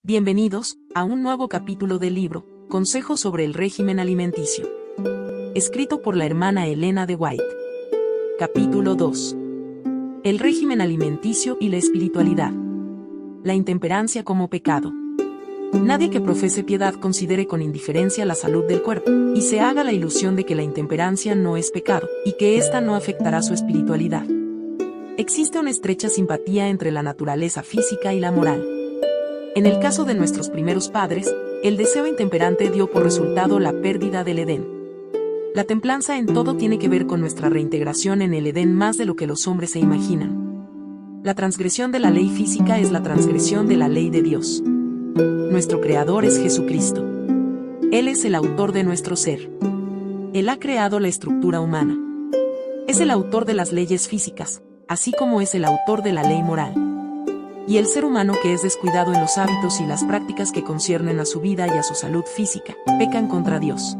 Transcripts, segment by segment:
Bienvenidos a un nuevo capítulo del libro, Consejos sobre el régimen alimenticio. Escrito por la hermana Elena de White. Capítulo 2. El régimen alimenticio y la espiritualidad. La intemperancia como pecado. Nadie que profese piedad considere con indiferencia la salud del cuerpo, y se haga la ilusión de que la intemperancia no es pecado, y que ésta no afectará su espiritualidad. Existe una estrecha simpatía entre la naturaleza física y la moral. En el caso de nuestros primeros padres, el deseo intemperante dio por resultado la pérdida del Edén. La templanza en todo tiene que ver con nuestra reintegración en el Edén más de lo que los hombres se imaginan. La transgresión de la ley física es la transgresión de la ley de Dios. Nuestro Creador es Jesucristo. Él es el autor de nuestro ser. Él ha creado la estructura humana. Es el autor de las leyes físicas, así como es el autor de la ley moral. Y el ser humano que es descuidado en los hábitos y las prácticas que conciernen a su vida y a su salud física, pecan contra Dios.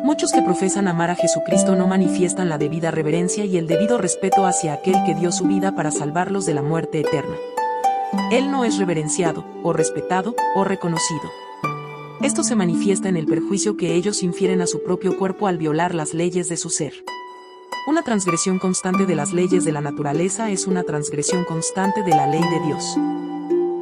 Muchos que profesan amar a Jesucristo no manifiestan la debida reverencia y el debido respeto hacia aquel que dio su vida para salvarlos de la muerte eterna. Él no es reverenciado, o respetado, o reconocido. Esto se manifiesta en el perjuicio que ellos infieren a su propio cuerpo al violar las leyes de su ser. Una transgresión constante de las leyes de la naturaleza es una transgresión constante de la ley de Dios.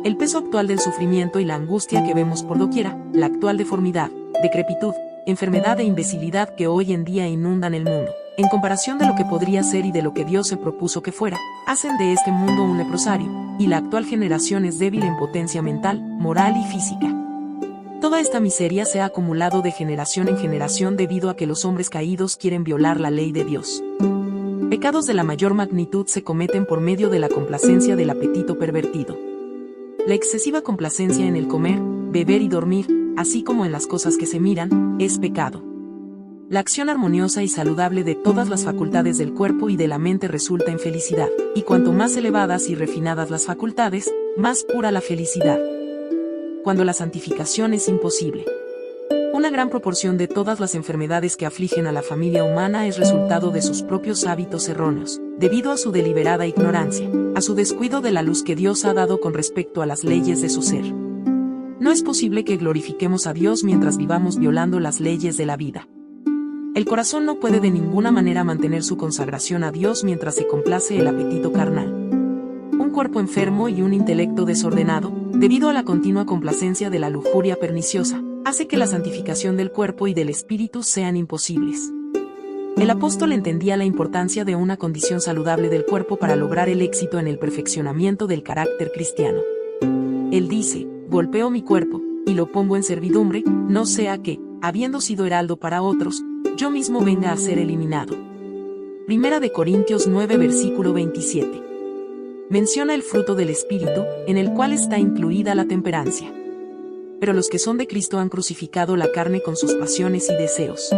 El peso actual del sufrimiento y la angustia que vemos por doquiera, la actual deformidad, decrepitud, enfermedad e imbecilidad que hoy en día inundan el mundo, en comparación de lo que podría ser y de lo que Dios se propuso que fuera, hacen de este mundo un leprosario, y la actual generación es débil en potencia mental, moral y física. Toda esta miseria se ha acumulado de generación en generación debido a que los hombres caídos quieren violar la ley de Dios. Pecados de la mayor magnitud se cometen por medio de la complacencia del apetito pervertido. La excesiva complacencia en el comer, beber y dormir, así como en las cosas que se miran, es pecado. La acción armoniosa y saludable de todas las facultades del cuerpo y de la mente resulta en felicidad, y cuanto más elevadas y refinadas las facultades, más pura la felicidad. Cuando la santificación es imposible. Una gran proporción de todas las enfermedades que afligen a la familia humana es resultado de sus propios hábitos erróneos, debido a su deliberada ignorancia, a su descuido de la luz que Dios ha dado con respecto a las leyes de su ser. No es posible que glorifiquemos a Dios mientras vivamos violando las leyes de la vida. El corazón no puede de ninguna manera mantener su consagración a Dios mientras se complace el apetito carnal. Un cuerpo enfermo y un intelecto desordenado, debido a la continua complacencia de la lujuria perniciosa, hace que la santificación del cuerpo y del espíritu sean imposibles. El apóstol entendía la importancia de una condición saludable del cuerpo para lograr el éxito en el perfeccionamiento del carácter cristiano. Él dice: golpeo mi cuerpo, y lo pongo en servidumbre, no sea que, habiendo sido heraldo para otros, yo mismo venga a ser eliminado. Primera de Corintios 9 versículo 27. Menciona el fruto del Espíritu, en el cual está incluida la temperancia. Pero los que son de Cristo han crucificado la carne con sus pasiones y deseos.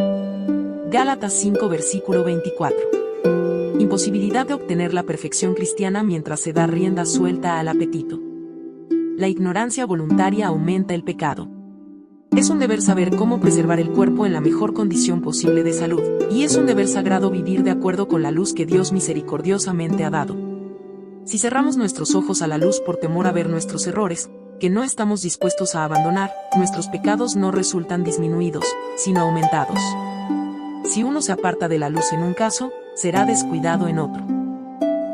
Gálatas 5 versículo 24. Imposibilidad de obtener la perfección cristiana mientras se da rienda suelta al apetito. La ignorancia voluntaria aumenta el pecado. Es un deber saber cómo preservar el cuerpo en la mejor condición posible de salud, y es un deber sagrado vivir de acuerdo con la luz que Dios misericordiosamente ha dado. Si cerramos nuestros ojos a la luz por temor a ver nuestros errores, que no estamos dispuestos a abandonar, nuestros pecados no resultan disminuidos, sino aumentados. Si uno se aparta de la luz en un caso, será descuidado en otro.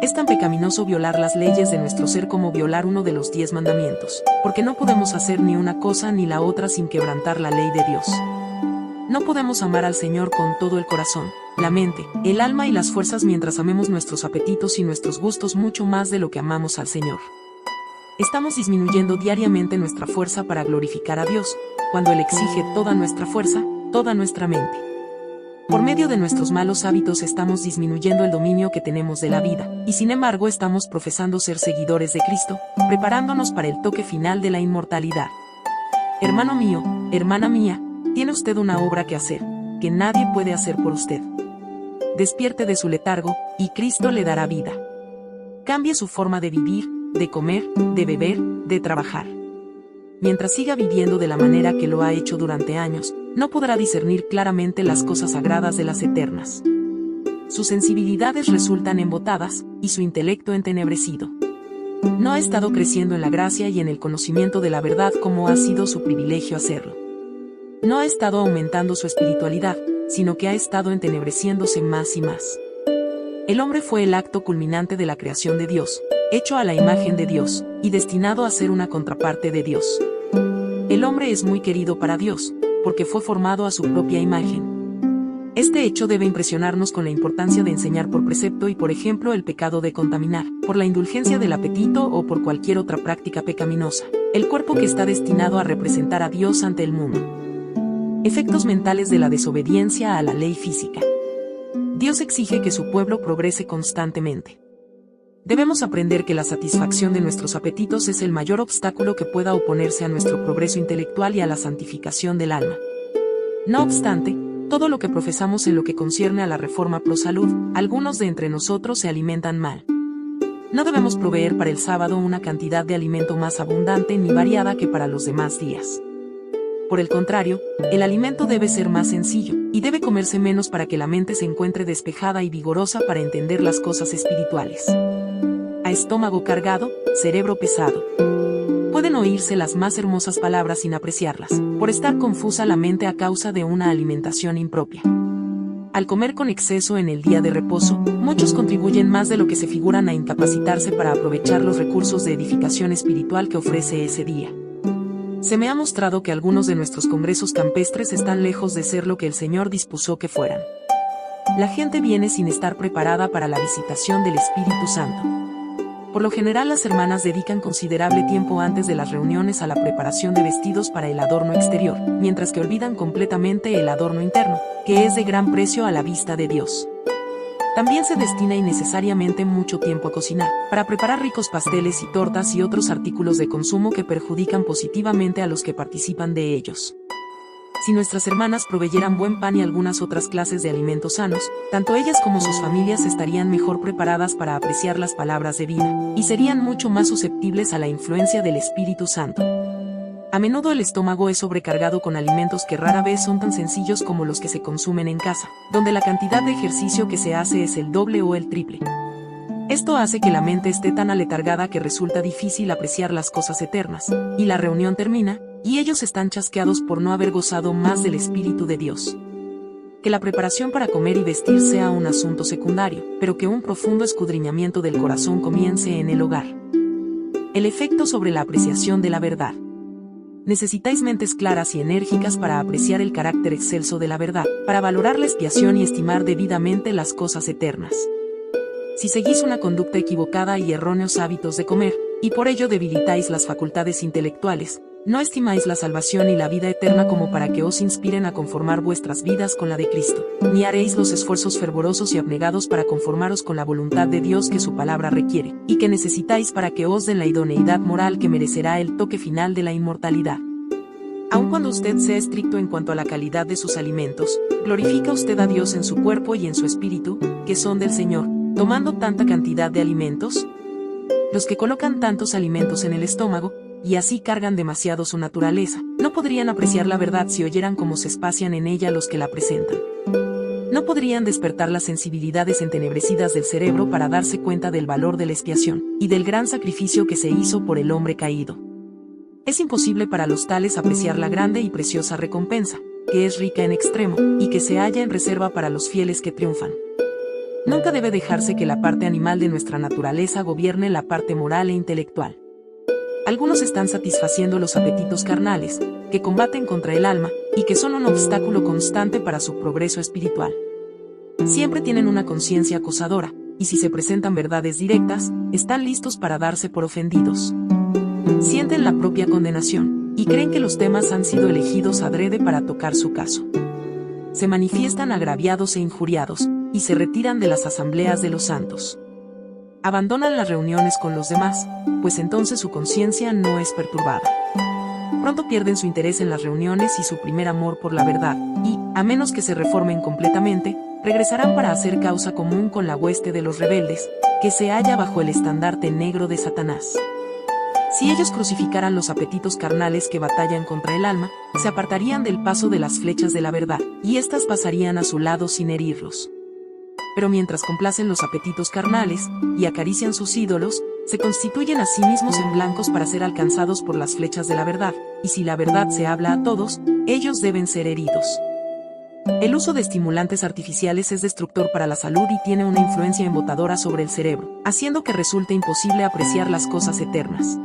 Es tan pecaminoso violar las leyes de nuestro ser como violar uno de los 10 mandamientos, porque no podemos hacer ni una cosa ni la otra sin quebrantar la ley de Dios. No podemos amar al Señor con todo el corazón, la mente, el alma y las fuerzas mientras amemos nuestros apetitos y nuestros gustos mucho más de lo que amamos al Señor. Estamos disminuyendo diariamente nuestra fuerza para glorificar a Dios, cuando Él exige toda nuestra fuerza, toda nuestra mente. Por medio de nuestros malos hábitos estamos disminuyendo el dominio que tenemos de la vida, y sin embargo estamos profesando ser seguidores de Cristo, preparándonos para el toque final de la inmortalidad. Hermano mío, hermana mía, tiene usted una obra que hacer, que nadie puede hacer por usted. Despierte de su letargo, y Cristo le dará vida. Cambie su forma de vivir, de comer, de beber, de trabajar. Mientras siga viviendo de la manera que lo ha hecho durante años, no podrá discernir claramente las cosas sagradas de las eternas. Sus sensibilidades resultan embotadas, y su intelecto entenebrecido. No ha estado creciendo en la gracia y en el conocimiento de la verdad como ha sido su privilegio hacerlo. No ha estado aumentando su espiritualidad, sino que ha estado entenebreciéndose más y más. El hombre fue el acto culminante de la creación de Dios, hecho a la imagen de Dios, y destinado a ser una contraparte de Dios. El hombre es muy querido para Dios, porque fue formado a su propia imagen. Este hecho debe impresionarnos con la importancia de enseñar por precepto y por ejemplo el pecado de contaminar, por la indulgencia del apetito o por cualquier otra práctica pecaminosa, el cuerpo que está destinado a representar a Dios ante el mundo. Efectos mentales de la desobediencia a la ley física. Dios exige que su pueblo progrese constantemente. Debemos aprender que la satisfacción de nuestros apetitos es el mayor obstáculo que pueda oponerse a nuestro progreso intelectual y a la santificación del alma. No obstante, todo lo que profesamos en lo que concierne a la reforma pro salud, algunos de entre nosotros se alimentan mal. No debemos proveer para el sábado una cantidad de alimento más abundante ni variada que para los demás días. Por el contrario, el alimento debe ser más sencillo, y debe comerse menos para que la mente se encuentre despejada y vigorosa para entender las cosas espirituales. A estómago cargado, cerebro pesado. Pueden oírse las más hermosas palabras sin apreciarlas, por estar confusa la mente a causa de una alimentación impropia. Al comer con exceso en el día de reposo, muchos contribuyen más de lo que se figuran a incapacitarse para aprovechar los recursos de edificación espiritual que ofrece ese día. Se me ha mostrado que algunos de nuestros congresos campestres están lejos de ser lo que el Señor dispuso que fueran. La gente viene sin estar preparada para la visitación del Espíritu Santo. Por lo general las hermanas dedican considerable tiempo antes de las reuniones a la preparación de vestidos para el adorno exterior, mientras que olvidan completamente el adorno interno, que es de gran precio a la vista de Dios. También se destina innecesariamente mucho tiempo a cocinar, para preparar ricos pasteles y tortas y otros artículos de consumo que perjudican positivamente a los que participan de ellos. Si nuestras hermanas proveyeran buen pan y algunas otras clases de alimentos sanos, tanto ellas como sus familias estarían mejor preparadas para apreciar las palabras de vida, y serían mucho más susceptibles a la influencia del Espíritu Santo. A menudo el estómago es sobrecargado con alimentos que rara vez son tan sencillos como los que se consumen en casa, donde la cantidad de ejercicio que se hace es el doble o el triple. Esto hace que la mente esté tan aletargada que resulta difícil apreciar las cosas eternas, y la reunión termina, y ellos están chasqueados por no haber gozado más del Espíritu de Dios. Que la preparación para comer y vestir sea un asunto secundario, pero que un profundo escudriñamiento del corazón comience en el hogar. El efecto sobre la apreciación de la verdad. Necesitáis mentes claras y enérgicas para apreciar el carácter excelso de la verdad, para valorar la expiación y estimar debidamente las cosas eternas. Si seguís una conducta equivocada y erróneos hábitos de comer, y por ello debilitáis las facultades intelectuales, no estimáis la salvación y la vida eterna como para que os inspiren a conformar vuestras vidas con la de Cristo, ni haréis los esfuerzos fervorosos y abnegados para conformaros con la voluntad de Dios que su palabra requiere, y que necesitáis para que os den la idoneidad moral que merecerá el toque final de la inmortalidad. Aun cuando usted sea estricto en cuanto a la calidad de sus alimentos, glorifica usted a Dios en su cuerpo y en su espíritu, que son del Señor, tomando tanta cantidad de alimentos. Los que colocan tantos alimentos en el estómago, y así cargan demasiado su naturaleza, no podrían apreciar la verdad si oyeran cómo se espacian en ella los que la presentan. No podrían despertar las sensibilidades entenebrecidas del cerebro para darse cuenta del valor de la expiación, y del gran sacrificio que se hizo por el hombre caído. Es imposible para los tales apreciar la grande y preciosa recompensa, que es rica en extremo, y que se halla en reserva para los fieles que triunfan. Nunca debe dejarse que la parte animal de nuestra naturaleza gobierne la parte moral e intelectual. Algunos están satisfaciendo los apetitos carnales, que combaten contra el alma, y que son un obstáculo constante para su progreso espiritual. Siempre tienen una conciencia acosadora, y si se presentan verdades directas, están listos para darse por ofendidos. Sienten la propia condenación, y creen que los temas han sido elegidos adrede para tocar su caso. Se manifiestan agraviados e injuriados, y se retiran de las asambleas de los santos. Abandonan las reuniones con los demás, pues entonces su conciencia no es perturbada. Pronto pierden su interés en las reuniones y su primer amor por la verdad, y, a menos que se reformen completamente, regresarán para hacer causa común con la hueste de los rebeldes, que se halla bajo el estandarte negro de Satanás. Si ellos crucificaran los apetitos carnales que batallan contra el alma, se apartarían del paso de las flechas de la verdad, y éstas pasarían a su lado sin herirlos. Pero mientras complacen los apetitos carnales, y acarician sus ídolos, se constituyen a sí mismos en blancos para ser alcanzados por las flechas de la verdad, y si la verdad se habla a todos, ellos deben ser heridos. El uso de estimulantes artificiales es destructor para la salud y tiene una influencia embotadora sobre el cerebro, haciendo que resulte imposible apreciar las cosas eternas.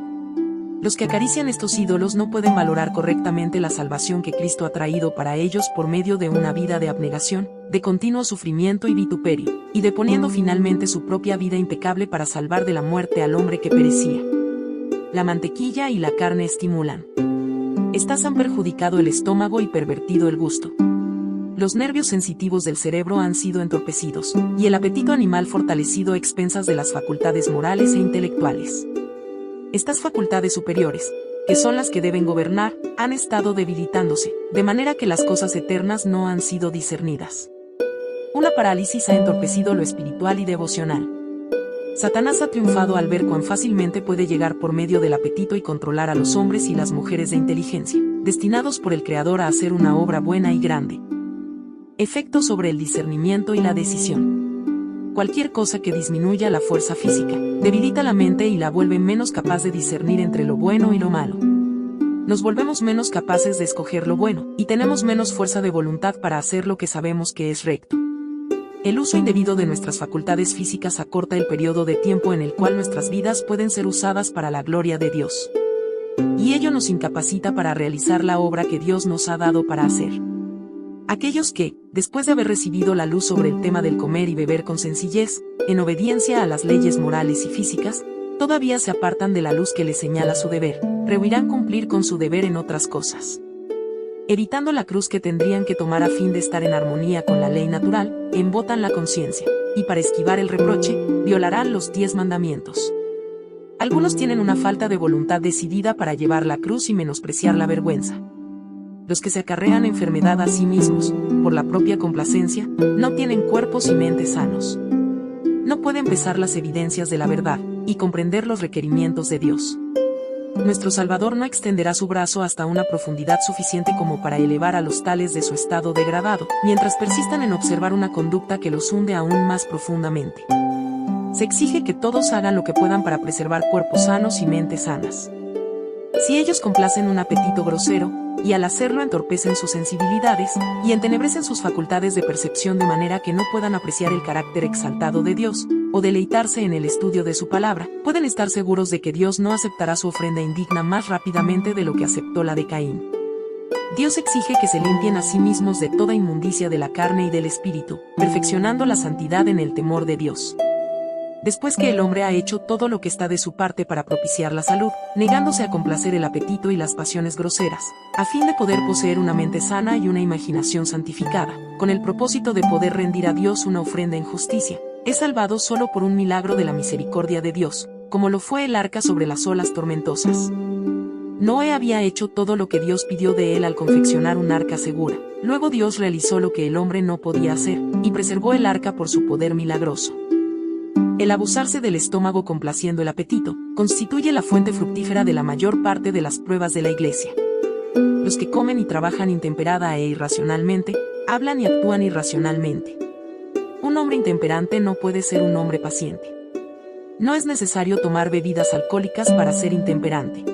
Los que acarician estos ídolos no pueden valorar correctamente la salvación que Cristo ha traído para ellos por medio de una vida de abnegación, de continuo sufrimiento y vituperio, y de poniendo finalmente su propia vida impecable para salvar de la muerte al hombre que perecía. La mantequilla y la carne estimulan. Estas han perjudicado el estómago y pervertido el gusto. Los nervios sensitivos del cerebro han sido entorpecidos, y el apetito animal fortalecido a expensas de las facultades morales e intelectuales. Estas facultades superiores, que son las que deben gobernar, han estado debilitándose, de manera que las cosas eternas no han sido discernidas. Una parálisis ha entorpecido lo espiritual y devocional. Satanás ha triunfado al ver cuán fácilmente puede llegar por medio del apetito y controlar a los hombres y las mujeres de inteligencia, destinados por el Creador a hacer una obra buena y grande. Efecto sobre el discernimiento y la decisión. Cualquier cosa que disminuya la fuerza física, debilita la mente y la vuelve menos capaz de discernir entre lo bueno y lo malo. Nos volvemos menos capaces de escoger lo bueno, y tenemos menos fuerza de voluntad para hacer lo que sabemos que es recto. El uso indebido de nuestras facultades físicas acorta el periodo de tiempo en el cual nuestras vidas pueden ser usadas para la gloria de Dios. Y ello nos incapacita para realizar la obra que Dios nos ha dado para hacer. Aquellos que, después de haber recibido la luz sobre el tema del comer y beber con sencillez, en obediencia a las leyes morales y físicas, todavía se apartan de la luz que les señala su deber, rehuirán cumplir con su deber en otras cosas. Evitando la cruz que tendrían que tomar a fin de estar en armonía con la ley natural, embotan la conciencia, y para esquivar el reproche, violarán los 10 mandamientos. Algunos tienen una falta de voluntad decidida para llevar la cruz y menospreciar la vergüenza. Los que se acarrean enfermedad a sí mismos, por la propia complacencia, no tienen cuerpos y mentes sanos. No pueden pesar las evidencias de la verdad, y comprender los requerimientos de Dios. Nuestro Salvador no extenderá su brazo hasta una profundidad suficiente como para elevar a los tales de su estado degradado, mientras persistan en observar una conducta que los hunde aún más profundamente. Se exige que todos hagan lo que puedan para preservar cuerpos sanos y mentes sanas. Si ellos complacen un apetito grosero, y al hacerlo entorpecen sus sensibilidades, y entenebrecen sus facultades de percepción de manera que no puedan apreciar el carácter exaltado de Dios, o deleitarse en el estudio de su palabra, pueden estar seguros de que Dios no aceptará su ofrenda indigna más rápidamente de lo que aceptó la de Caín. Dios exige que se limpien a sí mismos de toda inmundicia de la carne y del espíritu, perfeccionando la santidad en el temor de Dios. Después que el hombre ha hecho todo lo que está de su parte para propiciar la salud, negándose a complacer el apetito y las pasiones groseras, a fin de poder poseer una mente sana y una imaginación santificada, con el propósito de poder rendir a Dios una ofrenda en justicia, es salvado solo por un milagro de la misericordia de Dios, como lo fue el arca sobre las olas tormentosas. Noé había hecho todo lo que Dios pidió de él al confeccionar un arca segura. Luego Dios realizó lo que el hombre no podía hacer, y preservó el arca por su poder milagroso. El abusarse del estómago complaciendo el apetito, constituye la fuente fructífera de la mayor parte de las pruebas de la Iglesia. Los que comen y trabajan intemperada e irracionalmente, hablan y actúan irracionalmente. Un hombre intemperante no puede ser un hombre paciente. No es necesario tomar bebidas alcohólicas para ser intemperante.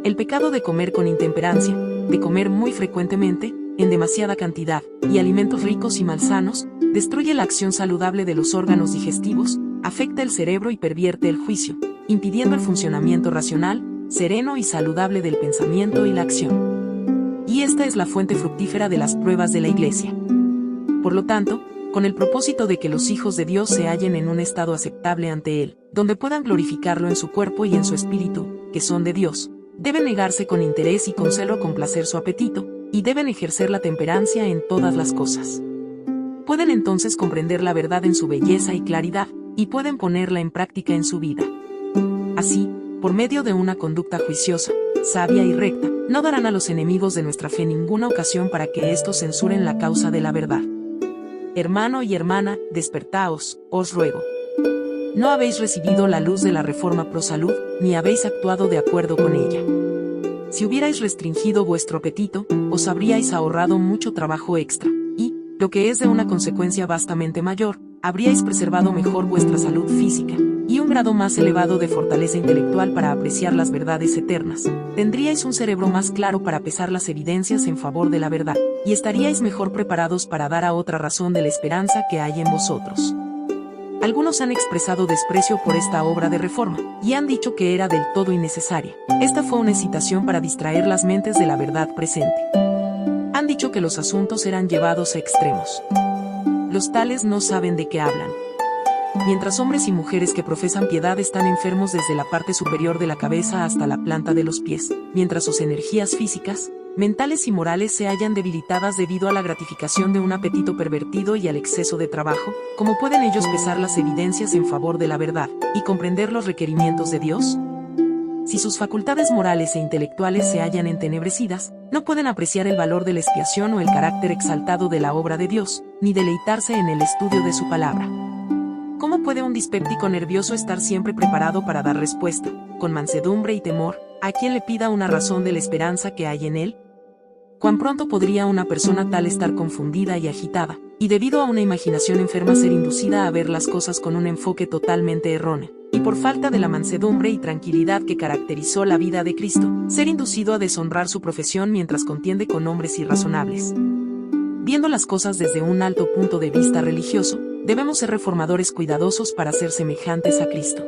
El pecado de comer con intemperancia, de comer muy frecuentemente, en demasiada cantidad, y alimentos ricos y malsanos, destruye la acción saludable de los órganos digestivos, afecta el cerebro y pervierte el juicio, impidiendo el funcionamiento racional, sereno y saludable del pensamiento y la acción. Y esta es la fuente fructífera de las pruebas de la Iglesia. Por lo tanto, con el propósito de que los hijos de Dios se hallen en un estado aceptable ante Él, donde puedan glorificarlo en su cuerpo y en su espíritu, que son de Dios, deben negarse con interés y con celo a complacer su apetito, y deben ejercer la temperancia en todas las cosas. Pueden entonces comprender la verdad en su belleza y claridad, y pueden ponerla en práctica en su vida. Así, por medio de una conducta juiciosa, sabia y recta, no darán a los enemigos de nuestra fe ninguna ocasión para que éstos censuren la causa de la verdad. Hermano y hermana, despertaos, os ruego. No habéis recibido la luz de la reforma pro salud, ni habéis actuado de acuerdo con ella. Si hubierais restringido vuestro apetito, os habríais ahorrado mucho trabajo extra, y, lo que es de una consecuencia vastamente mayor, habríais preservado mejor vuestra salud física, y un grado más elevado de fortaleza intelectual para apreciar las verdades eternas, tendríais un cerebro más claro para pesar las evidencias en favor de la verdad, y estaríais mejor preparados para dar a otra razón de la esperanza que hay en vosotros. Algunos han expresado desprecio por esta obra de reforma, y han dicho que era del todo innecesaria. Esta fue una excitación para distraer las mentes de la verdad presente. Han dicho que los asuntos eran llevados a extremos. Los tales no saben de qué hablan. Mientras hombres y mujeres que profesan piedad están enfermos desde la parte superior de la cabeza hasta la planta de los pies, mientras sus energías físicas, mentales y morales se hallan debilitadas debido a la gratificación de un apetito pervertido y al exceso de trabajo, ¿cómo pueden ellos pesar las evidencias en favor de la verdad y comprender los requerimientos de Dios? Si sus facultades morales e intelectuales se hallan entenebrecidas, no pueden apreciar el valor de la expiación o el carácter exaltado de la obra de Dios, ni deleitarse en el estudio de su palabra. ¿Cómo puede un dispéptico nervioso estar siempre preparado para dar respuesta, con mansedumbre y temor, a quien le pida una razón de la esperanza que hay en él? ¿Cuán pronto podría una persona tal estar confundida y agitada, y debido a una imaginación enferma ser inducida a ver las cosas con un enfoque totalmente erróneo, y por falta de la mansedumbre y tranquilidad que caracterizó la vida de Cristo, ser inducido a deshonrar su profesión mientras contiende con hombres irrazonables? Viendo las cosas desde un alto punto de vista religioso, debemos ser reformadores cuidadosos para ser semejantes a Cristo.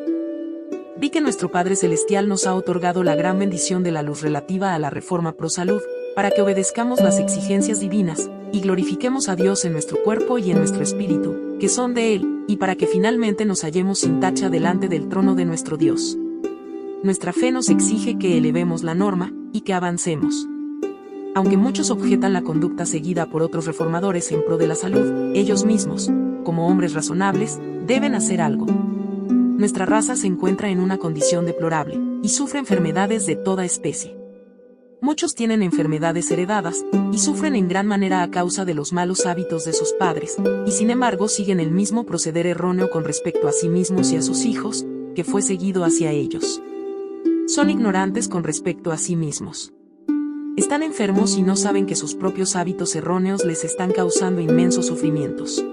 Vi que nuestro Padre Celestial nos ha otorgado la gran bendición de la luz relativa a la reforma pro salud, para que obedezcamos las exigencias divinas, y glorifiquemos a Dios en nuestro cuerpo y en nuestro espíritu, que son de Él, y para que finalmente nos hallemos sin tacha delante del trono de nuestro Dios. Nuestra fe nos exige que elevemos la norma, y que avancemos. Aunque muchos objetan la conducta seguida por otros reformadores en pro de la salud, ellos mismos, como hombres razonables, deben hacer algo. Nuestra raza se encuentra en una condición deplorable, y sufre enfermedades de toda especie. Muchos tienen enfermedades heredadas, y sufren en gran manera a causa de los malos hábitos de sus padres, y sin embargo siguen el mismo proceder erróneo con respecto a sí mismos y a sus hijos, que fue seguido hacia ellos. Son ignorantes con respecto a sí mismos. Están enfermos y no saben que sus propios hábitos erróneos les están causando inmensos sufrimientos.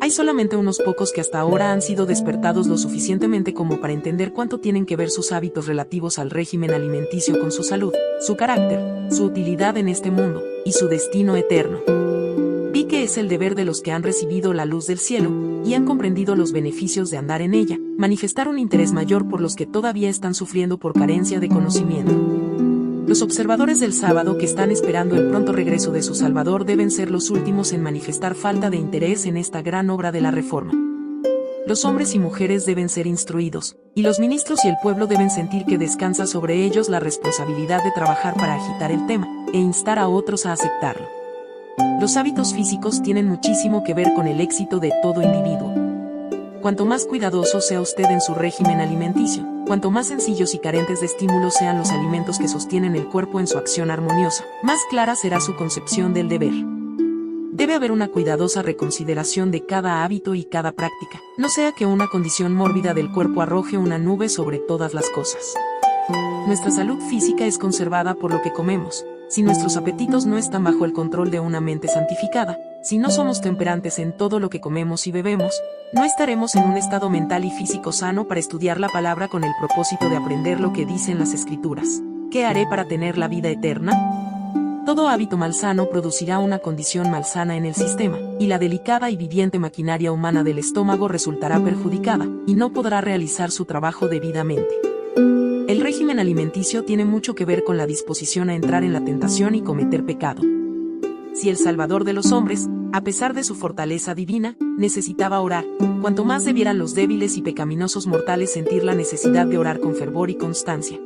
Hay solamente unos pocos que hasta ahora han sido despertados lo suficientemente como para entender cuánto tienen que ver sus hábitos relativos al régimen alimenticio con su salud, su carácter, su utilidad en este mundo, y su destino eterno. Vi que es el deber de los que han recibido la luz del cielo, y han comprendido los beneficios de andar en ella, manifestar un interés mayor por los que todavía están sufriendo por carencia de conocimiento. Los observadores del sábado que están esperando el pronto regreso de su Salvador deben ser los últimos en manifestar falta de interés en esta gran obra de la reforma. Los hombres y mujeres deben ser instruidos, y los ministros y el pueblo deben sentir que descansa sobre ellos la responsabilidad de trabajar para agitar el tema, e instar a otros a aceptarlo. Los hábitos físicos tienen muchísimo que ver con el éxito de todo individuo. Cuanto más cuidadoso sea usted en su régimen alimenticio, cuanto más sencillos y carentes de estímulos sean los alimentos que sostienen el cuerpo en su acción armoniosa, más clara será su concepción del deber. Debe haber una cuidadosa reconsideración de cada hábito y cada práctica, no sea que una condición mórbida del cuerpo arroje una nube sobre todas las cosas. Nuestra salud física es conservada por lo que comemos. Si nuestros apetitos no están bajo el control de una mente santificada, si no somos temperantes en todo lo que comemos y bebemos, no estaremos en un estado mental y físico sano para estudiar la palabra con el propósito de aprender lo que dicen las Escrituras. ¿Qué haré para tener la vida eterna? Todo hábito malsano producirá una condición malsana en el sistema, y la delicada y viviente maquinaria humana del estómago resultará perjudicada, y no podrá realizar su trabajo debidamente. El régimen alimenticio tiene mucho que ver con la disposición a entrar en la tentación y cometer pecado. Si el Salvador de los hombres, a pesar de su fortaleza divina, necesitaba orar, cuanto más debieran los débiles y pecaminosos mortales sentir la necesidad de orar con fervor y constancia.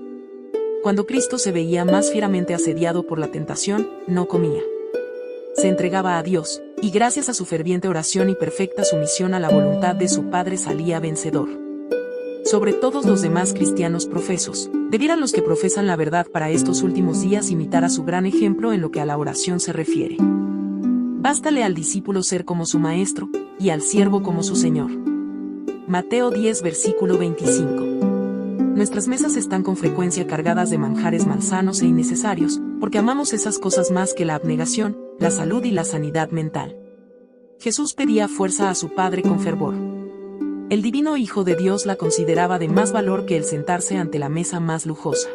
Cuando Cristo se veía más fieramente asediado por la tentación, no comía. Se entregaba a Dios, y gracias a su ferviente oración y perfecta sumisión a la voluntad de su Padre salía vencedor. Sobre todos los demás cristianos profesos, debieran los que profesan la verdad para estos últimos días imitar a su gran ejemplo en lo que a la oración se refiere. Bástale al discípulo ser como su maestro, y al siervo como su señor. Mateo 10 versículo 25. Nuestras mesas están con frecuencia cargadas de manjares malsanos e innecesarios, porque amamos esas cosas más que la abnegación, la salud y la sanidad mental. Jesús pedía fuerza a su Padre con fervor. El divino Hijo de Dios la consideraba de más valor que el sentarse ante la mesa más lujosa.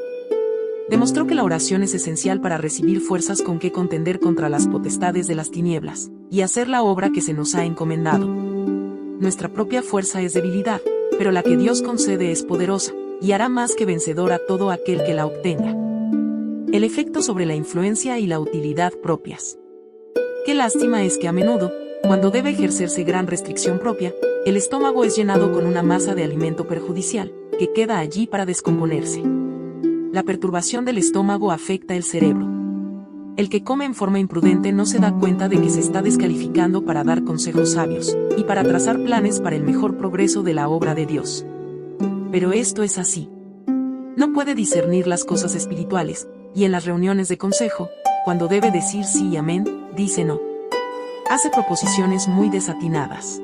Demostró que la oración es esencial para recibir fuerzas con que contender contra las potestades de las tinieblas, y hacer la obra que se nos ha encomendado. Nuestra propia fuerza es debilidad, pero la que Dios concede es poderosa, y hará más que vencedor a todo aquel que la obtenga. El efecto sobre la influencia y la utilidad propias. Qué lástima es que a menudo, cuando debe ejercerse gran restricción propia, el estómago es llenado con una masa de alimento perjudicial, que queda allí para descomponerse. La perturbación del estómago afecta el cerebro. El que come en forma imprudente no se da cuenta de que se está descalificando para dar consejos sabios, y para trazar planes para el mejor progreso de la obra de Dios. Pero esto es así. No puede discernir las cosas espirituales, y en las reuniones de consejo, cuando debe decir sí y amén, dice no. Hace proposiciones muy desatinadas.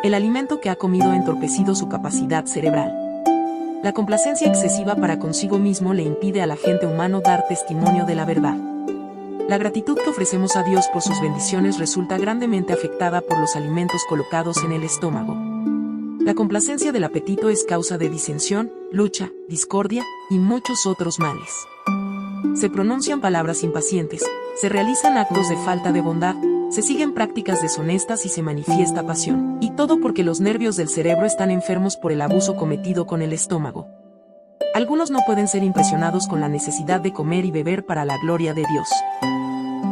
El alimento que ha comido ha entorpecido su capacidad cerebral. La complacencia excesiva para consigo mismo le impide al agente humano dar testimonio de la verdad. La gratitud que ofrecemos a Dios por sus bendiciones resulta grandemente afectada por los alimentos colocados en el estómago. La complacencia del apetito es causa de disensión, lucha, discordia y muchos otros males. Se pronuncian palabras impacientes, se realizan actos de falta de bondad, se siguen prácticas deshonestas y se manifiesta pasión, y todo porque los nervios del cerebro están enfermos por el abuso cometido con el estómago. Algunos no pueden ser impresionados con la necesidad de comer y beber para la gloria de Dios.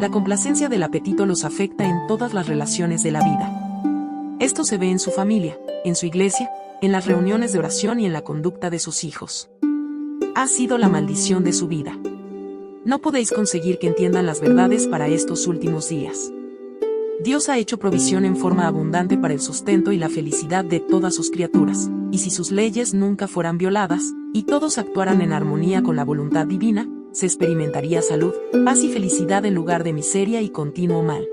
La complacencia del apetito los afecta en todas las relaciones de la vida. Esto se ve en su familia, en su iglesia, en las reuniones de oración y en la conducta de sus hijos. Ha sido la maldición de su vida. No podéis conseguir que entiendan las verdades para estos últimos días. Dios ha hecho provisión en forma abundante para el sustento y la felicidad de todas sus criaturas, y si sus leyes nunca fueran violadas, y todos actuaran en armonía con la voluntad divina, se experimentaría salud, paz y felicidad en lugar de miseria y continuo mal.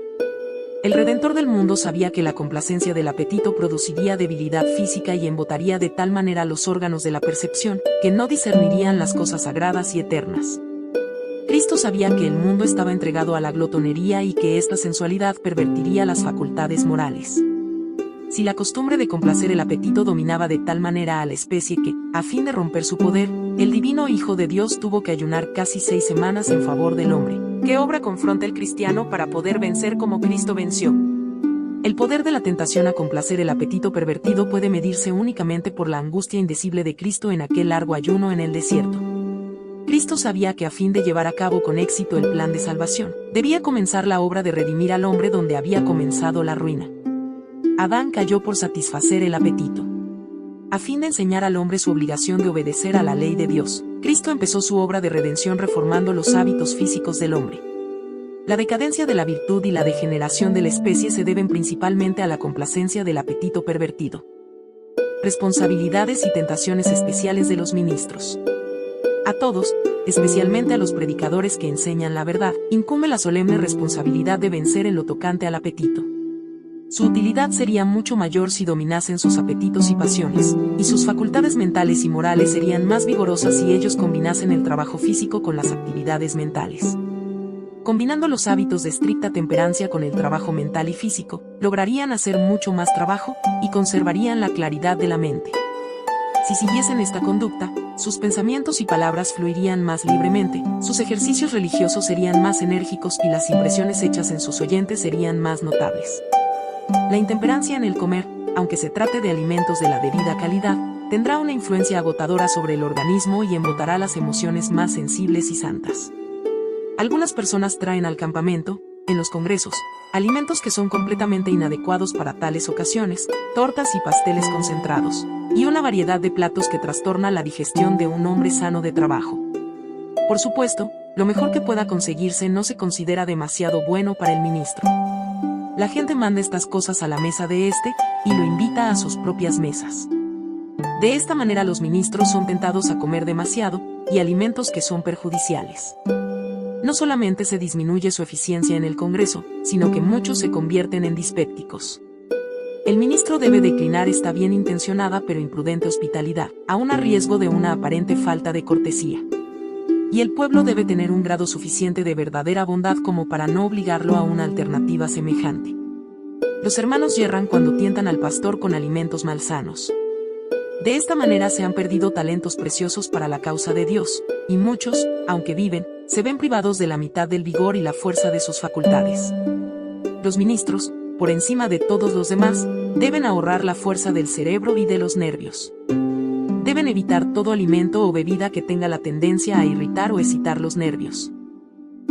El Redentor del mundo sabía que la complacencia del apetito produciría debilidad física y embotaría de tal manera los órganos de la percepción, que no discernirían las cosas sagradas y eternas. Cristo sabía que el mundo estaba entregado a la glotonería y que esta sensualidad pervertiría las facultades morales. Si la costumbre de complacer el apetito dominaba de tal manera a la especie que, a fin de romper su poder, el divino Hijo de Dios tuvo que ayunar casi 6 semanas en favor del hombre. ¿Qué obra confronta el cristiano para poder vencer como Cristo venció? El poder de la tentación a complacer el apetito pervertido puede medirse únicamente por la angustia indecible de Cristo en aquel largo ayuno en el desierto. Cristo sabía que a fin de llevar a cabo con éxito el plan de salvación, debía comenzar la obra de redimir al hombre donde había comenzado la ruina. Adán cayó por satisfacer el apetito. A fin de enseñar al hombre su obligación de obedecer a la ley de Dios, Cristo empezó su obra de redención reformando los hábitos físicos del hombre. La decadencia de la virtud y la degeneración de la especie se deben principalmente a la complacencia del apetito pervertido. Responsabilidades y tentaciones especiales de los ministros. A todos, especialmente a los predicadores que enseñan la verdad, incumbe la solemne responsabilidad de vencer en lo tocante al apetito. Su utilidad sería mucho mayor si dominasen sus apetitos y pasiones, y sus facultades mentales y morales serían más vigorosas si ellos combinasen el trabajo físico con las actividades mentales. Combinando los hábitos de estricta temperancia con el trabajo mental y físico, lograrían hacer mucho más trabajo, y conservarían la claridad de la mente. Si siguiesen esta conducta, sus pensamientos y palabras fluirían más libremente, sus ejercicios religiosos serían más enérgicos y las impresiones hechas en sus oyentes serían más notables. La intemperancia en el comer, aunque se trate de alimentos de la debida calidad, tendrá una influencia agotadora sobre el organismo y embotará las emociones más sensibles y santas. Algunas personas traen al campamento, en los congresos, alimentos que son completamente inadecuados para tales ocasiones, tortas y pasteles concentrados, y una variedad de platos que trastorna la digestión de un hombre sano de trabajo. Por supuesto, lo mejor que pueda conseguirse no se considera demasiado bueno para el ministro. La gente manda estas cosas a la mesa de éste, y lo invita a sus propias mesas. De esta manera los ministros son tentados a comer demasiado, y alimentos que son perjudiciales. No solamente se disminuye su eficiencia en el Congreso, sino que muchos se convierten en dispépticos. El ministro debe declinar esta bien intencionada pero imprudente hospitalidad, aun a riesgo de una aparente falta de cortesía. Y el pueblo debe tener un grado suficiente de verdadera bondad como para no obligarlo a una alternativa semejante. Los hermanos yerran cuando tientan al pastor con alimentos malsanos. De esta manera se han perdido talentos preciosos para la causa de Dios, y muchos, aunque viven, se ven privados de la mitad del vigor y la fuerza de sus facultades. Los ministros, por encima de todos los demás, deben ahorrar la fuerza del cerebro y de los nervios. Deben evitar todo alimento o bebida que tenga la tendencia a irritar o excitar los nervios.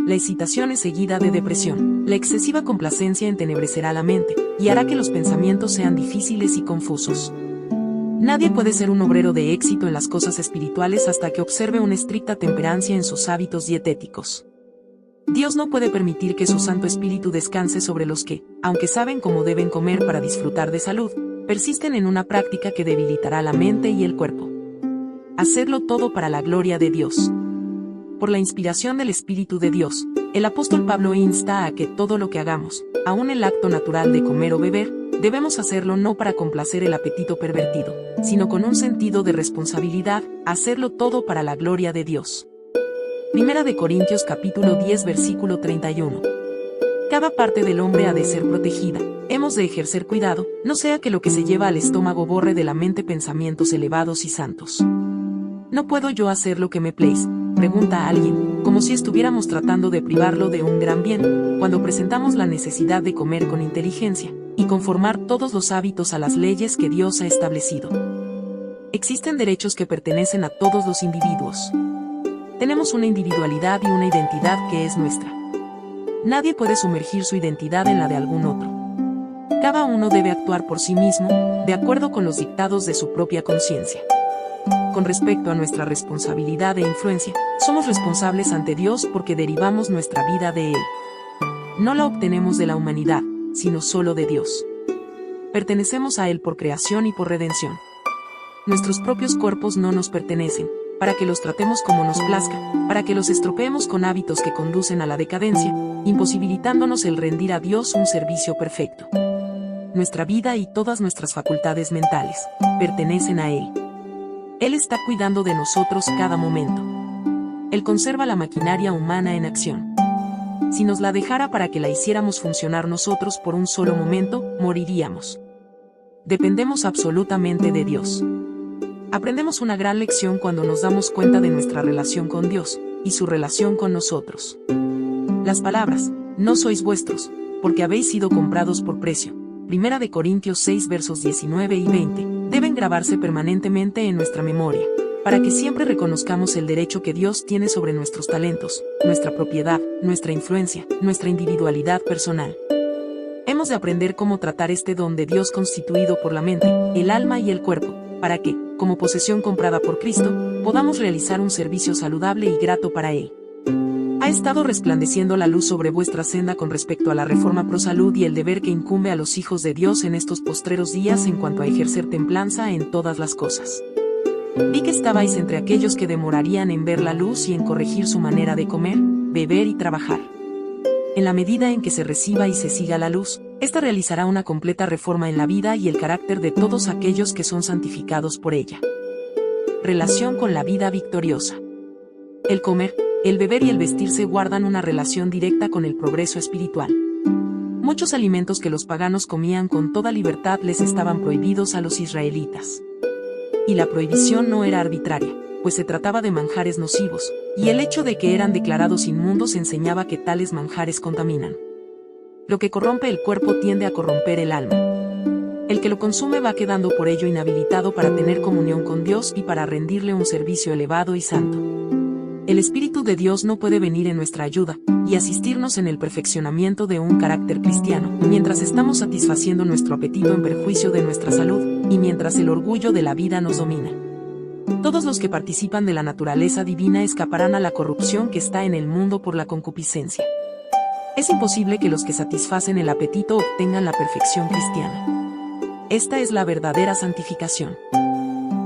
La excitación es seguida de depresión. La excesiva complacencia entenebrecerá la mente, y hará que los pensamientos sean difíciles y confusos. Nadie puede ser un obrero de éxito en las cosas espirituales hasta que observe una estricta temperancia en sus hábitos dietéticos. Dios no puede permitir que su Santo Espíritu descanse sobre los que, aunque saben cómo deben comer para disfrutar de salud, persisten en una práctica que debilitará la mente y el cuerpo. Hacerlo todo para la gloria de Dios. Por la inspiración del Espíritu de Dios, el apóstol Pablo insta a que todo lo que hagamos, aun el acto natural de comer o beber, debemos hacerlo no para complacer el apetito pervertido, sino con un sentido de responsabilidad, hacerlo todo para la gloria de Dios. Primera de Corintios capítulo 10 versículo 31. Cada parte del hombre ha de ser protegida. Hemos de ejercer cuidado, no sea que lo que se lleva al estómago borre de la mente pensamientos elevados y santos. ¿No puedo yo hacer lo que me place?, pregunta a alguien, como si estuviéramos tratando de privarlo de un gran bien, cuando presentamos la necesidad de comer con inteligencia, y conformar todos los hábitos a las leyes que Dios ha establecido. Existen derechos que pertenecen a todos los individuos. Tenemos una individualidad y una identidad que es nuestra. Nadie puede sumergir su identidad en la de algún otro. Cada uno debe actuar por sí mismo, de acuerdo con los dictados de su propia conciencia. Con respecto a nuestra responsabilidad e influencia, somos responsables ante Dios porque derivamos nuestra vida de Él. No la obtenemos de la humanidad, sino solo de Dios. Pertenecemos a Él por creación y por redención. Nuestros propios cuerpos no nos pertenecen, para que los tratemos como nos plazca, para que los estropeemos con hábitos que conducen a la decadencia, imposibilitándonos el rendir a Dios un servicio perfecto. Nuestra vida y todas nuestras facultades mentales pertenecen a Él. Él está cuidando de nosotros cada momento. Él conserva la maquinaria humana en acción. Si nos la dejara para que la hiciéramos funcionar nosotros por un solo momento, moriríamos. Dependemos absolutamente de Dios. Aprendemos una gran lección cuando nos damos cuenta de nuestra relación con Dios, y su relación con nosotros. Las palabras, no sois vuestros, porque habéis sido comprados por precio. Primera de Corintios 6 versos 19 y 20, deben grabarse permanentemente en nuestra memoria, para que siempre reconozcamos el derecho que Dios tiene sobre nuestros talentos, nuestra propiedad, nuestra influencia, nuestra individualidad personal. Hemos de aprender cómo tratar este don de Dios constituido por la mente, el alma y el cuerpo, para que, como posesión comprada por Cristo, podamos realizar un servicio saludable y grato para Él. Ha estado resplandeciendo la luz sobre vuestra senda con respecto a la reforma pro salud y el deber que incumbe a los hijos de Dios en estos postreros días en cuanto a ejercer templanza en todas las cosas. Vi que estabais entre aquellos que demorarían en ver la luz y en corregir su manera de comer, beber y trabajar. En la medida en que se reciba y se siga la luz, esta realizará una completa reforma en la vida y el carácter de todos aquellos que son santificados por ella. Relación con la vida victoriosa. El comer, el beber y el vestirse guardan una relación directa con el progreso espiritual. Muchos alimentos que los paganos comían con toda libertad les estaban prohibidos a los israelitas. Y la prohibición no era arbitraria, pues se trataba de manjares nocivos, y el hecho de que eran declarados inmundos enseñaba que tales manjares contaminan. Lo que corrompe el cuerpo tiende a corromper el alma. El que lo consume va quedando por ello inhabilitado para tener comunión con Dios y para rendirle un servicio elevado y santo. El Espíritu de Dios no puede venir en nuestra ayuda y asistirnos en el perfeccionamiento de un carácter cristiano, mientras estamos satisfaciendo nuestro apetito en perjuicio de nuestra salud, y mientras el orgullo de la vida nos domina. Todos los que participan de la naturaleza divina escaparán a la corrupción que está en el mundo por la concupiscencia. Es imposible que los que satisfacen el apetito obtengan la perfección cristiana. Esta es la verdadera santificación.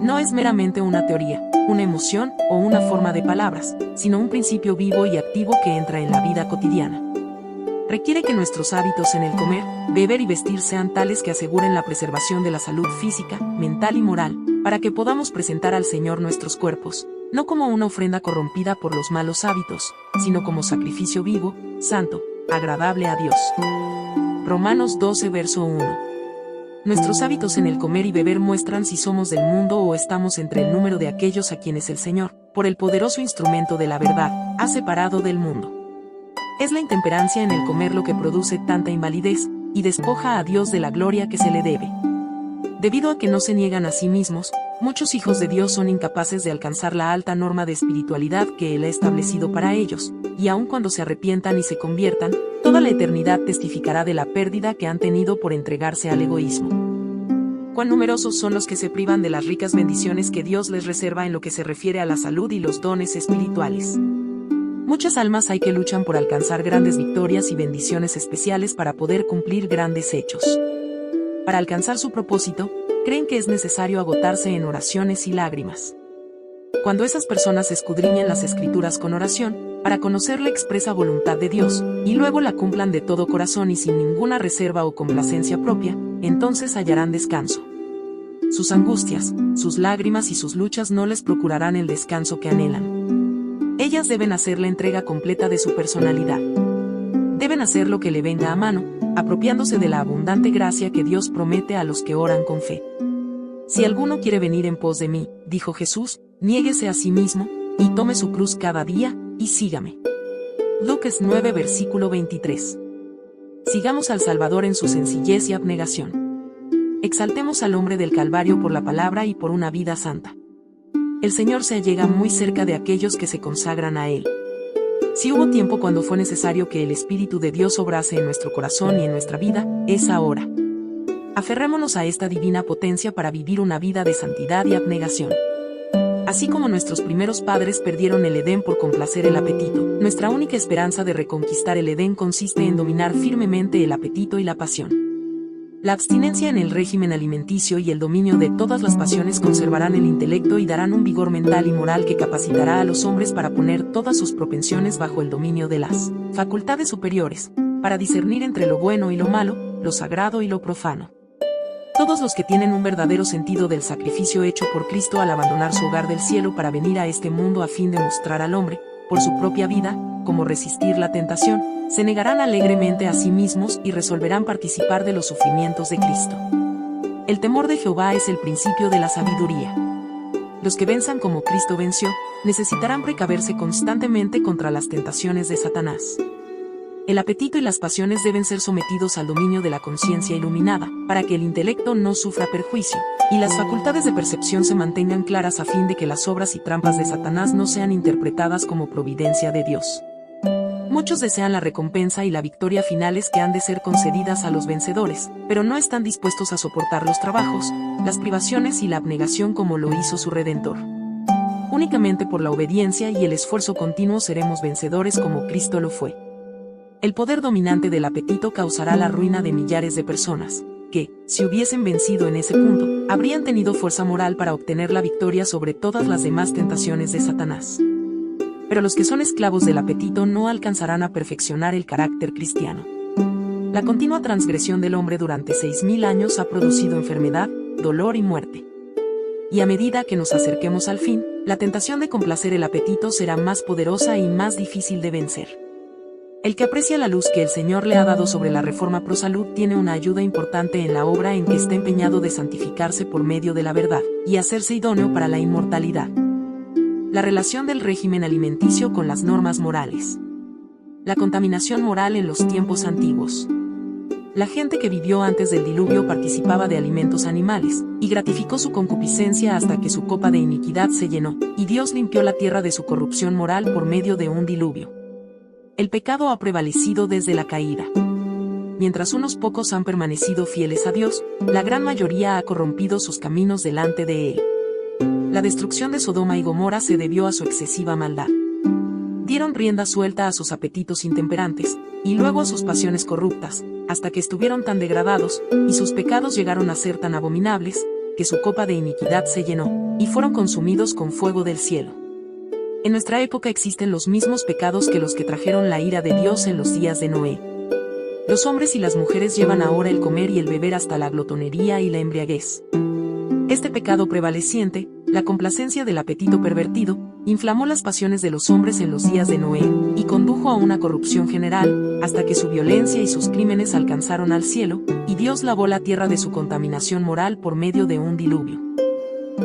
No es meramente una teoría, una emoción o una forma de palabras, sino un principio vivo y activo que entra en la vida cotidiana. Requiere que nuestros hábitos en el comer, beber y vestir sean tales que aseguren la preservación de la salud física, mental y moral, para que podamos presentar al Señor nuestros cuerpos, no como una ofrenda corrompida por los malos hábitos, sino como sacrificio vivo, santo, agradable a Dios. Romanos 12 verso 1. Nuestros hábitos en el comer y beber muestran si somos del mundo o estamos entre el número de aquellos a quienes el Señor, por el poderoso instrumento de la verdad, ha separado del mundo. Es la intemperancia en el comer lo que produce tanta invalidez, y despoja a Dios de la gloria que se le debe. Debido a que no se niegan a sí mismos, muchos hijos de Dios son incapaces de alcanzar la alta norma de espiritualidad que Él ha establecido para ellos, y aun cuando se arrepientan y se conviertan, toda la eternidad testificará de la pérdida que han tenido por entregarse al egoísmo. Cuán numerosos son los que se privan de las ricas bendiciones que Dios les reserva en lo que se refiere a la salud y los dones espirituales. Muchas almas hay que luchan por alcanzar grandes victorias y bendiciones especiales para poder cumplir grandes hechos. Para alcanzar su propósito, creen que es necesario agotarse en oraciones y lágrimas. Cuando esas personas escudriñen las Escrituras con oración, para conocer la expresa voluntad de Dios, y luego la cumplan de todo corazón y sin ninguna reserva o complacencia propia, entonces hallarán descanso. Sus angustias, sus lágrimas y sus luchas no les procurarán el descanso que anhelan. Ellas deben hacer la entrega completa de su personalidad. Deben hacer lo que le venga a mano, apropiándose de la abundante gracia que Dios promete a los que oran con fe. Si alguno quiere venir en pos de mí, dijo Jesús, niéguese a sí mismo, y tome su cruz cada día, y sígame. Lucas 9 versículo 23. Sigamos al Salvador en su sencillez y abnegación. Exaltemos al hombre del Calvario por la palabra y por una vida santa. El Señor se allega muy cerca de aquellos que se consagran a Él. Si hubo tiempo cuando fue necesario que el Espíritu de Dios obrase en nuestro corazón y en nuestra vida, es ahora. Aferrémonos a esta divina potencia para vivir una vida de santidad y abnegación. Así como nuestros primeros padres perdieron el Edén por complacer el apetito, nuestra única esperanza de reconquistar el Edén consiste en dominar firmemente el apetito y la pasión. La abstinencia en el régimen alimenticio y el dominio de todas las pasiones conservarán el intelecto y darán un vigor mental y moral que capacitará a los hombres para poner todas sus propensiones bajo el dominio de las facultades superiores, para discernir entre lo bueno y lo malo, lo sagrado y lo profano. Todos los que tienen un verdadero sentido del sacrificio hecho por Cristo al abandonar su hogar del cielo para venir a este mundo a fin de mostrar al hombre, por su propia vida, cómo resistir la tentación, se negarán alegremente a sí mismos y resolverán participar de los sufrimientos de Cristo. El temor de Jehová es el principio de la sabiduría. Los que venzan como Cristo venció, necesitarán precaverse constantemente contra las tentaciones de Satanás. El apetito y las pasiones deben ser sometidos al dominio de la conciencia iluminada, para que el intelecto no sufra perjuicio, y las facultades de percepción se mantengan claras a fin de que las obras y trampas de Satanás no sean interpretadas como providencia de Dios. Muchos desean la recompensa y la victoria finales que han de ser concedidas a los vencedores, pero no están dispuestos a soportar los trabajos, las privaciones y la abnegación como lo hizo su Redentor. Únicamente por la obediencia y el esfuerzo continuo seremos vencedores como Cristo lo fue. El poder dominante del apetito causará la ruina de millares de personas, que, si hubiesen vencido en ese punto, habrían tenido fuerza moral para obtener la victoria sobre todas las demás tentaciones de Satanás. Pero los que son esclavos del apetito no alcanzarán a perfeccionar el carácter cristiano. La continua transgresión del hombre durante 6000 años ha producido enfermedad, dolor y muerte. Y a medida que nos acerquemos al fin, la tentación de complacer el apetito será más poderosa y más difícil de vencer. El que aprecia la luz que el Señor le ha dado sobre la reforma pro salud tiene una ayuda importante en la obra en que está empeñado de santificarse por medio de la verdad, y hacerse idóneo para la inmortalidad. La relación del régimen alimenticio con las normas morales. La contaminación moral en los tiempos antiguos. La gente que vivió antes del diluvio participaba de alimentos animales, y gratificó su concupiscencia hasta que su copa de iniquidad se llenó, y Dios limpió la tierra de su corrupción moral por medio de un diluvio. El pecado ha prevalecido desde la caída. Mientras unos pocos han permanecido fieles a Dios, la gran mayoría ha corrompido sus caminos delante de Él. La destrucción de Sodoma y Gomorra se debió a su excesiva maldad. Dieron rienda suelta a sus apetitos intemperantes, y luego a sus pasiones corruptas, hasta que estuvieron tan degradados, y sus pecados llegaron a ser tan abominables, que su copa de iniquidad se llenó, y fueron consumidos con fuego del cielo. En nuestra época existen los mismos pecados que los que trajeron la ira de Dios en los días de Noé. Los hombres y las mujeres llevan ahora el comer y el beber hasta la glotonería y la embriaguez. Este pecado prevaleciente, la complacencia del apetito pervertido, inflamó las pasiones de los hombres en los días de Noé, y condujo a una corrupción general, hasta que su violencia y sus crímenes alcanzaron al cielo, y Dios lavó la tierra de su contaminación moral por medio de un diluvio.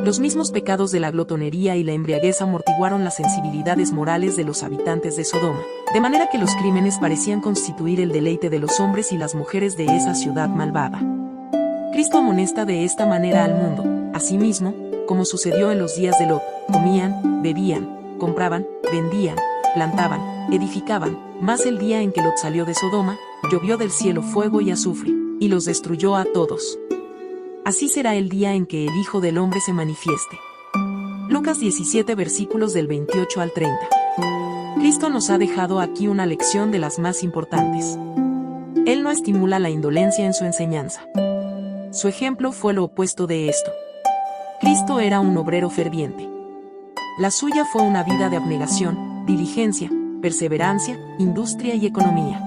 Los mismos pecados de la glotonería y la embriaguez amortiguaron las sensibilidades morales de los habitantes de Sodoma, de manera que los crímenes parecían constituir el deleite de los hombres y las mujeres de esa ciudad malvada. Cristo amonesta de esta manera al mundo. Asimismo, como sucedió en los días de Lot, comían, bebían, compraban, vendían, plantaban, edificaban, mas el día en que Lot salió de Sodoma, llovió del cielo fuego y azufre, y los destruyó a todos. Así será el día en que el Hijo del Hombre se manifieste. Lucas 17 versículos del 28 al 30. Cristo nos ha dejado aquí una lección de las más importantes. Él no estimula la indolencia en su enseñanza. Su ejemplo fue lo opuesto de esto. Cristo era un obrero ferviente. La suya fue una vida de abnegación, diligencia, perseverancia, industria y economía.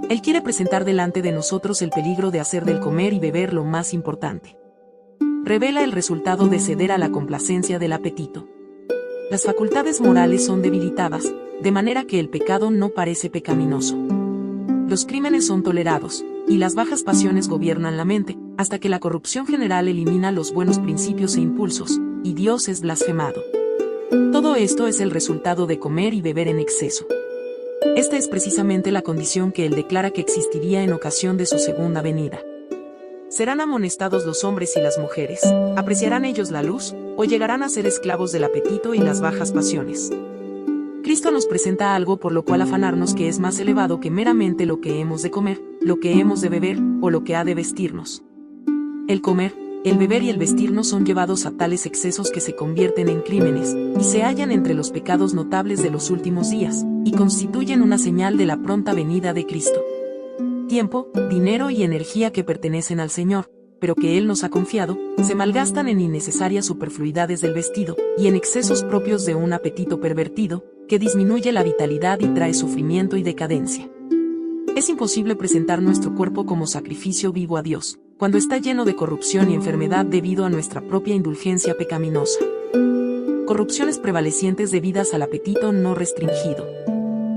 Él quiere presentar delante de nosotros el peligro de hacer del comer y beber lo más importante. Revela el resultado de ceder a la complacencia del apetito. Las facultades morales son debilitadas, de manera que el pecado no parece pecaminoso. Los crímenes son tolerados, y las bajas pasiones gobiernan la mente, hasta que la corrupción general elimina los buenos principios e impulsos, y Dios es blasfemado. Todo esto es el resultado de comer y beber en exceso. Esta es precisamente la condición que él declara que existiría en ocasión de su segunda venida. ¿Serán amonestados los hombres y las mujeres? ¿Apreciarán ellos la luz? ¿O llegarán a ser esclavos del apetito y las bajas pasiones? Cristo nos presenta algo por lo cual afanarnos que es más elevado que meramente lo que hemos de comer, lo que hemos de beber, o lo que ha de vestirnos. El comer, el beber y el vestirnos son llevados a tales excesos que se convierten en crímenes, y se hallan entre los pecados notables de los últimos días, y constituyen una señal de la pronta venida de Cristo. Tiempo, dinero y energía que pertenecen al Señor, pero que Él nos ha confiado, se malgastan en innecesarias superfluidades del vestido, y en excesos propios de un apetito pervertido, que disminuye la vitalidad y trae sufrimiento y decadencia. Es imposible presentar nuestro cuerpo como sacrificio vivo a Dios, cuando está lleno de corrupción y enfermedad debido a nuestra propia indulgencia pecaminosa. Corrupciones prevalecientes debidas al apetito no restringido.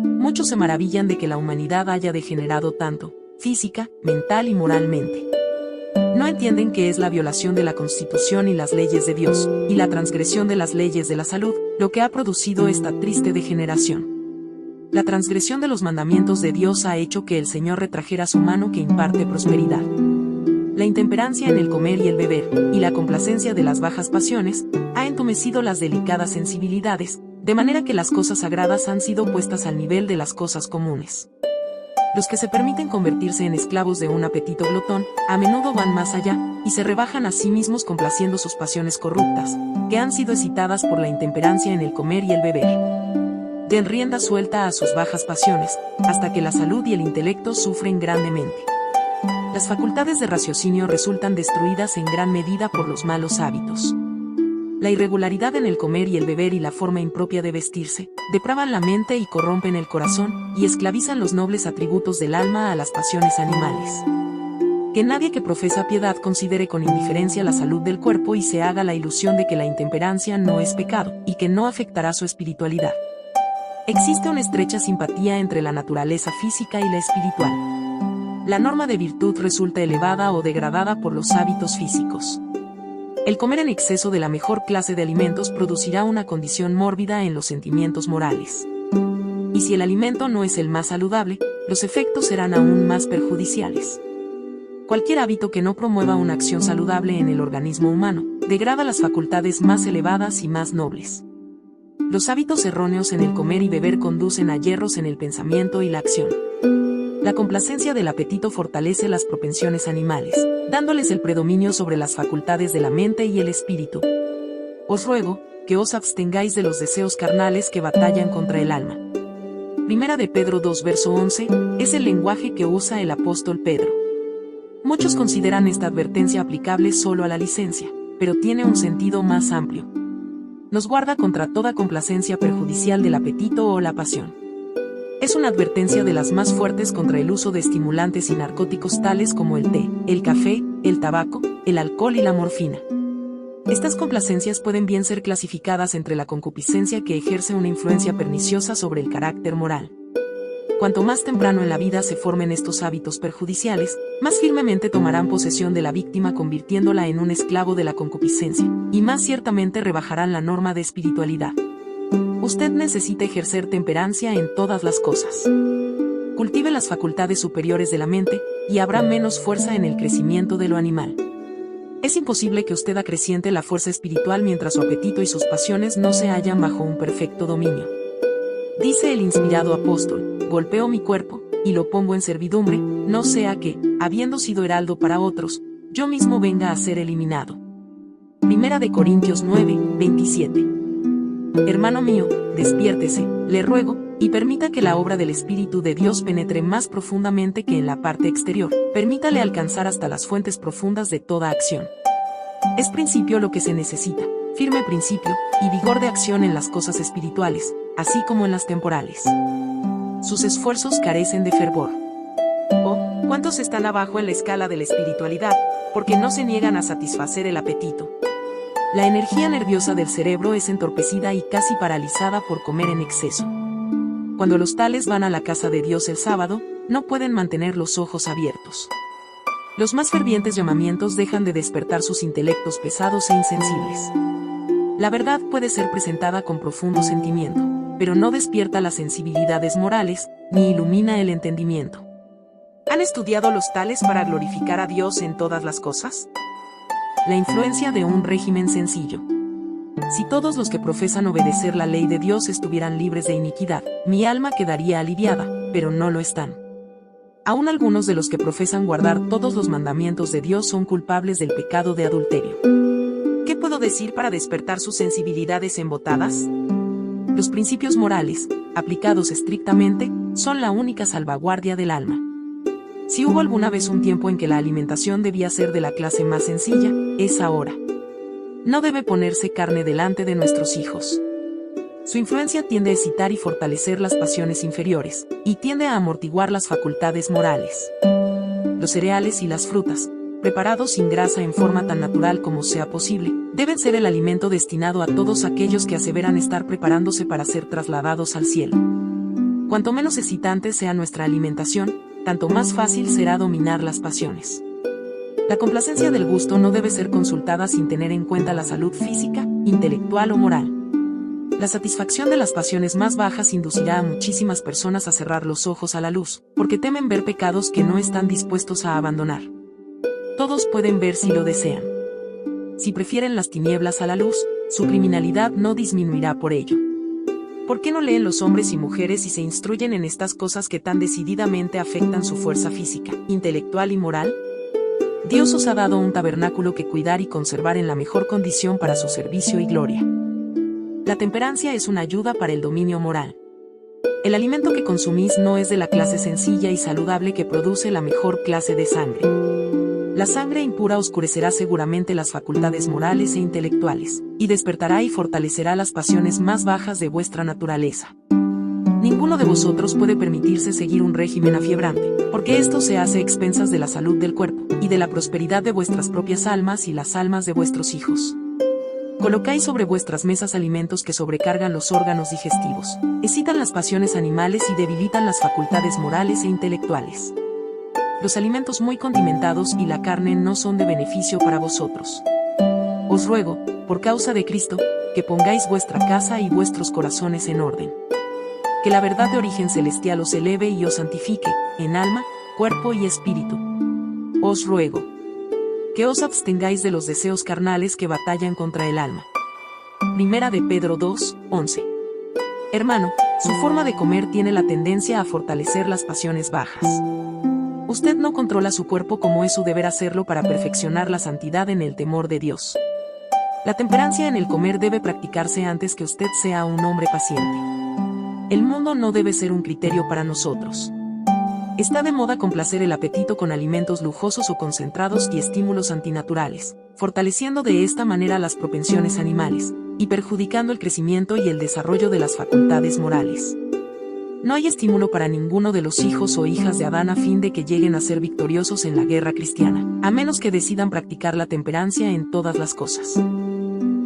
Muchos se maravillan de que la humanidad haya degenerado tanto, física, mental y moralmente. No entienden que es la violación de la Constitución y las leyes de Dios, y la transgresión de las leyes de la salud, lo que ha producido esta triste degeneración. La transgresión de los mandamientos de Dios ha hecho que el Señor retrajera su mano que imparte prosperidad. La intemperancia en el comer y el beber, y la complacencia de las bajas pasiones, ha entumecido las delicadas sensibilidades, de manera que las cosas sagradas han sido puestas al nivel de las cosas comunes. Los que se permiten convertirse en esclavos de un apetito glotón, a menudo van más allá, y se rebajan a sí mismos complaciendo sus pasiones corruptas, que han sido excitadas por la intemperancia en el comer y el beber. Den rienda suelta a sus bajas pasiones, hasta que la salud y el intelecto sufren grandemente. Las facultades de raciocinio resultan destruidas en gran medida por los malos hábitos. La irregularidad en el comer y el beber y la forma impropia de vestirse, depravan la mente y corrompen el corazón, y esclavizan los nobles atributos del alma a las pasiones animales. Que nadie que profesa piedad considere con indiferencia la salud del cuerpo y se haga la ilusión de que la intemperancia no es pecado, y que no afectará su espiritualidad. Existe una estrecha simpatía entre la naturaleza física y la espiritual. La norma de virtud resulta elevada o degradada por los hábitos físicos. El comer en exceso de la mejor clase de alimentos producirá una condición mórbida en los sentimientos morales. Y si el alimento no es el más saludable, los efectos serán aún más perjudiciales. Cualquier hábito que no promueva una acción saludable en el organismo humano, degrada las facultades más elevadas y más nobles. Los hábitos erróneos en el comer y beber conducen a yerros en el pensamiento y la acción. La complacencia del apetito fortalece las propensiones animales, dándoles el predominio sobre las facultades de la mente y el espíritu. Os ruego, que os abstengáis de los deseos carnales que batallan contra el alma. Primera de Pedro 2 verso 11, es el lenguaje que usa el apóstol Pedro. Muchos consideran esta advertencia aplicable solo a la licencia, pero tiene un sentido más amplio. Nos guarda contra toda complacencia perjudicial del apetito o la pasión. Es una advertencia de las más fuertes contra el uso de estimulantes y narcóticos tales como el té, el café, el tabaco, el alcohol y la morfina. Estas complacencias pueden bien ser clasificadas entre la concupiscencia que ejerce una influencia perniciosa sobre el carácter moral. Cuanto más temprano en la vida se formen estos hábitos perjudiciales, más firmemente tomarán posesión de la víctima convirtiéndola en un esclavo de la concupiscencia, y más ciertamente rebajarán la norma de espiritualidad. Usted necesita ejercer temperancia en todas las cosas. Cultive las facultades superiores de la mente, y habrá menos fuerza en el crecimiento de lo animal. Es imposible que usted acreciente la fuerza espiritual mientras su apetito y sus pasiones no se hallan bajo un perfecto dominio. Dice el inspirado apóstol: golpeo mi cuerpo, y lo pongo en servidumbre, no sea que, habiendo sido heraldo para otros, yo mismo venga a ser eliminado. Primera de Corintios 9, 27. Hermano mío, despiértese, le ruego, y permita que la obra del Espíritu de Dios penetre más profundamente que en la parte exterior, permítale alcanzar hasta las fuentes profundas de toda acción. Es principio lo que se necesita, firme principio, y vigor de acción en las cosas espirituales, así como en las temporales. Sus esfuerzos carecen de fervor. Oh, ¿cuántos están abajo en la escala de la espiritualidad, porque no se niegan a satisfacer el apetito? La energía nerviosa del cerebro es entorpecida y casi paralizada por comer en exceso. Cuando los tales van a la casa de Dios el sábado, no pueden mantener los ojos abiertos. Los más fervientes llamamientos dejan de despertar sus intelectos pesados e insensibles. La verdad puede ser presentada con profundo sentimiento, pero no despierta las sensibilidades morales, ni ilumina el entendimiento. ¿Han estudiado los tales para glorificar a Dios en todas las cosas? La influencia de un régimen sencillo. Si todos los que profesan obedecer la ley de Dios estuvieran libres de iniquidad, mi alma quedaría aliviada, pero no lo están. Aún algunos de los que profesan guardar todos los mandamientos de Dios son culpables del pecado de adulterio. ¿Qué puedo decir para despertar sus sensibilidades embotadas? Los principios morales, aplicados estrictamente, son la única salvaguardia del alma. Si hubo alguna vez un tiempo en que la alimentación debía ser de la clase más sencilla, es ahora. No debe ponerse carne delante de nuestros hijos. Su influencia tiende a excitar y fortalecer las pasiones inferiores, y tiende a amortiguar las facultades morales. Los cereales y las frutas, preparados sin grasa en forma tan natural como sea posible, deben ser el alimento destinado a todos aquellos que aseveran estar preparándose para ser trasladados al cielo. Cuanto menos excitante sea nuestra alimentación, tanto más fácil será dominar las pasiones. La complacencia del gusto no debe ser consultada sin tener en cuenta la salud física, intelectual o moral. La satisfacción de las pasiones más bajas inducirá a muchísimas personas a cerrar los ojos a la luz, porque temen ver pecados que no están dispuestos a abandonar. Todos pueden ver si lo desean. Si prefieren las tinieblas a la luz, su criminalidad no disminuirá por ello. ¿Por qué no leen los hombres y mujeres y se instruyen en estas cosas que tan decididamente afectan su fuerza física, intelectual y moral? Dios os ha dado un tabernáculo que cuidar y conservar en la mejor condición para su servicio y gloria. La temperancia es una ayuda para el dominio moral. El alimento que consumís no es de la clase sencilla y saludable que produce la mejor clase de sangre. La sangre impura oscurecerá seguramente las facultades morales e intelectuales, y despertará y fortalecerá las pasiones más bajas de vuestra naturaleza. Ninguno de vosotros puede permitirse seguir un régimen afiebrante, porque esto se hace a expensas de la salud del cuerpo, y de la prosperidad de vuestras propias almas y las almas de vuestros hijos. Colocáis sobre vuestras mesas alimentos que sobrecargan los órganos digestivos, excitan las pasiones animales y debilitan las facultades morales e intelectuales. Los alimentos muy condimentados y la carne no son de beneficio para vosotros. Os ruego, por causa de Cristo, que pongáis vuestra casa y vuestros corazones en orden. Que la verdad de origen celestial os eleve y os santifique, en alma, cuerpo y espíritu. Os ruego que os abstengáis de los deseos carnales que batallan contra el alma. Primera de Pedro 2, 11. Hermano, su forma de comer tiene la tendencia a fortalecer las pasiones bajas. Usted no controla su cuerpo como es su deber hacerlo para perfeccionar la santidad en el temor de Dios. La temperancia en el comer debe practicarse antes que usted sea un hombre paciente. El mundo no debe ser un criterio para nosotros. Está de moda complacer el apetito con alimentos lujosos o concentrados y estímulos antinaturales, fortaleciendo de esta manera las propensiones animales, y perjudicando el crecimiento y el desarrollo de las facultades morales. No hay estímulo para ninguno de los hijos o hijas de Adán a fin de que lleguen a ser victoriosos en la guerra cristiana, a menos que decidan practicar la temperancia en todas las cosas.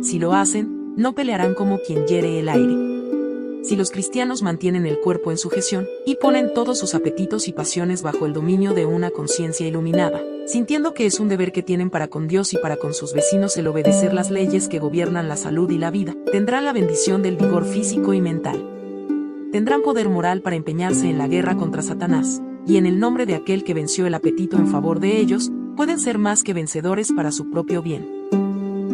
Si lo hacen, no pelearán como quien hiere el aire. Si los cristianos mantienen el cuerpo en sujeción, y ponen todos sus apetitos y pasiones bajo el dominio de una conciencia iluminada, sintiendo que es un deber que tienen para con Dios y para con sus vecinos el obedecer las leyes que gobiernan la salud y la vida, tendrán la bendición del vigor físico y mental. Tendrán poder moral para empeñarse en la guerra contra Satanás, y en el nombre de aquel que venció el apetito en favor de ellos, pueden ser más que vencedores para su propio bien.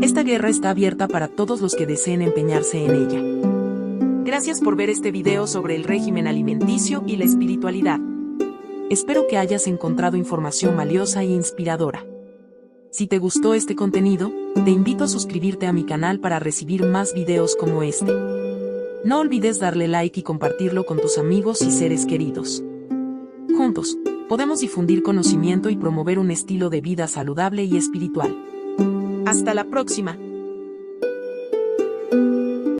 Esta guerra está abierta para todos los que deseen empeñarse en ella. Gracias por ver este video sobre el régimen alimenticio y la espiritualidad. Espero que hayas encontrado información valiosa e inspiradora. Si te gustó este contenido, te invito a suscribirte a mi canal para recibir más videos como este. No olvides darle like y compartirlo con tus amigos y seres queridos. Juntos, podemos difundir conocimiento y promover un estilo de vida saludable y espiritual. Hasta la próxima.